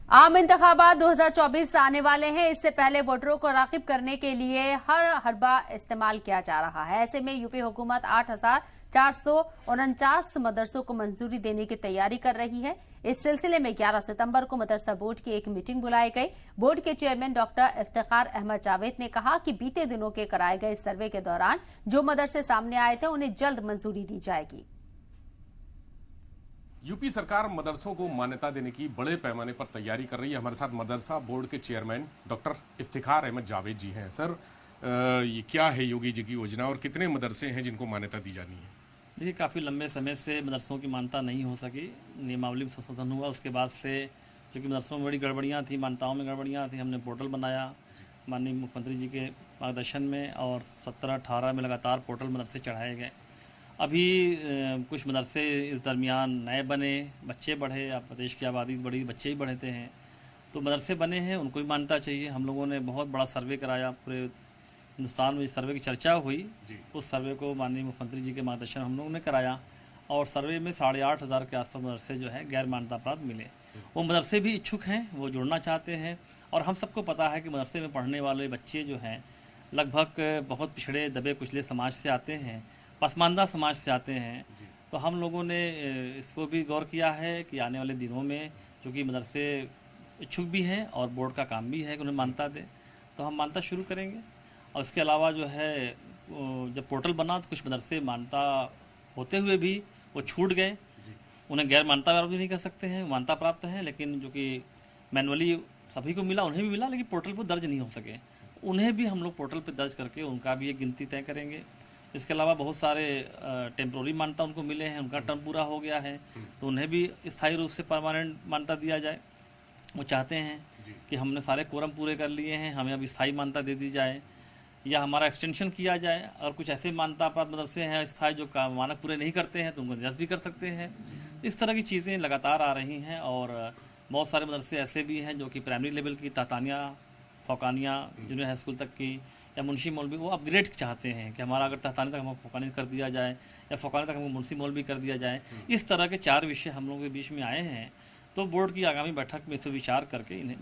आम इंतखाबात 2024 आने वाले हैं। इससे पहले वोटरों को राग़िब करने के लिए हर हरबा इस्तेमाल किया जा रहा है। ऐसे में यूपी हुकूमत 8,449 मदरसों को मंजूरी देने की तैयारी कर रही है। इस सिलसिले में 11 सितंबर को मदरसा बोर्ड की एक मीटिंग बुलाई गई। बोर्ड के चेयरमैन डॉक्टर इफ्तिखार अहमद जावेद ने कहा कि बीते दिनों के कराए गए सर्वे के दौरान जो मदरसे सामने आए थे उन्हें जल्द मंजूरी दी जाएगी। यूपी सरकार मदरसों को मान्यता देने की बड़े पैमाने पर तैयारी कर रही है। हमारे साथ मदरसा बोर्ड के चेयरमैन डॉक्टर इफ्तिखार अहमद जावेद जी हैं। सर, ये क्या है योगी जी की योजना और कितने मदरसे हैं जिनको मान्यता दी जानी है? देखिए, काफ़ी लंबे समय से मदरसों की मान्यता नहीं हो सकी। नियमावली में संशोधन हुआ, उसके बाद से क्योंकि मदरसों में बड़ी गड़बड़ियाँ थी, मान्यताओं में गड़बड़ियाँ थी, हमने पोर्टल बनाया माननीय मुख्यमंत्री जी के मार्गदर्शन में और 17-18 में लगातार पोर्टल मदरसे चढ़ाए गए। अभी कुछ मदरसे इस दरमियान नए बने, बच्चे बढ़े, अब प्रदेश की आबादी बढ़ी, बच्चे ही बढ़ते हैं, तो मदरसे बने हैं, उनको भी मान्यता चाहिए। हम लोगों ने बहुत बड़ा सर्वे कराया, पूरे हिंदुस्तान में इस सर्वे की चर्चा हुई। उस सर्वे को माननीय मुख्यमंत्री जी के मार्गदर्शन हम लोगों ने कराया और सर्वे में 8,500 के आसपास मदरसे जो है गैर मान्यता प्राप्त मिले। वो मदरसे भी इच्छुक हैं, वो जुड़ना चाहते हैं और हम सबको पता है कि मदरसे में पढ़ने वाले बच्चे जो हैं लगभग बहुत पिछड़े दबे कुचले समाज से आते हैं, पसमानदा समाज से आते हैं। तो हम लोगों ने इसको भी गौर किया है कि आने वाले दिनों में चूँकि मदरसे इच्छुक भी हैं और बोर्ड का काम भी है कि उन्हें मान्यता दें, तो हम मान्यता शुरू करेंगे। और उसके अलावा जो है जब पोर्टल बना तो कुछ मदरसे मान्यता होते हुए भी वो छूट गए, उन्हें गैर मान्यता प्राप्त भी नहीं कर सकते हैं, मान्यता प्राप्त हैं, लेकिन जो कि मैनुअली सभी को मिला, उन्हें भी मिला, लेकिन पोर्टल पर दर्ज नहीं हो सके, उन्हें भी हम लोग पोर्टल पर दर्ज करके उनका भी एक गिनती तय करेंगे। इसके अलावा बहुत सारे टेम्प्रोरी मान्यता उनको मिले हैं, उनका टर्म पूरा हो गया है, तो उन्हें भी स्थायी रूप से परमानेंट मान्यता दिया जाए। वो चाहते हैं कि हमने सारे कोरम पूरे कर लिए हैं, हमें अब स्थायी मान्यता दे दी जाए या हमारा एक्सटेंशन किया जाए। और कुछ ऐसे मान्यता प्राप्त मदरसे हैं स्थायी जो मानक पूरे नहीं करते हैं तो उनको निरस्त भी कर सकते हैं। इस तरह की चीज़ें लगातार आ रही हैं और बहुत सारे मदरसे ऐसे भी हैं जो कि प्राइमरी लेवल की तातानिया, फ़ौकानिया, जूनियर हाई स्कूल तक की या मुंशी मौलवी वो अपग्रेड चाहते हैं कि हमारा अगर तातानी तक हमको फ़ौकानी कर दिया जाए या फ़ौकानी तक हमको मुंशी मौलवी कर दिया जाए। इस तरह के 4 विषय हम लोगों के बीच में आए हैं, तो बोर्ड की आगामी बैठक में इस पर विचार करके इन्हें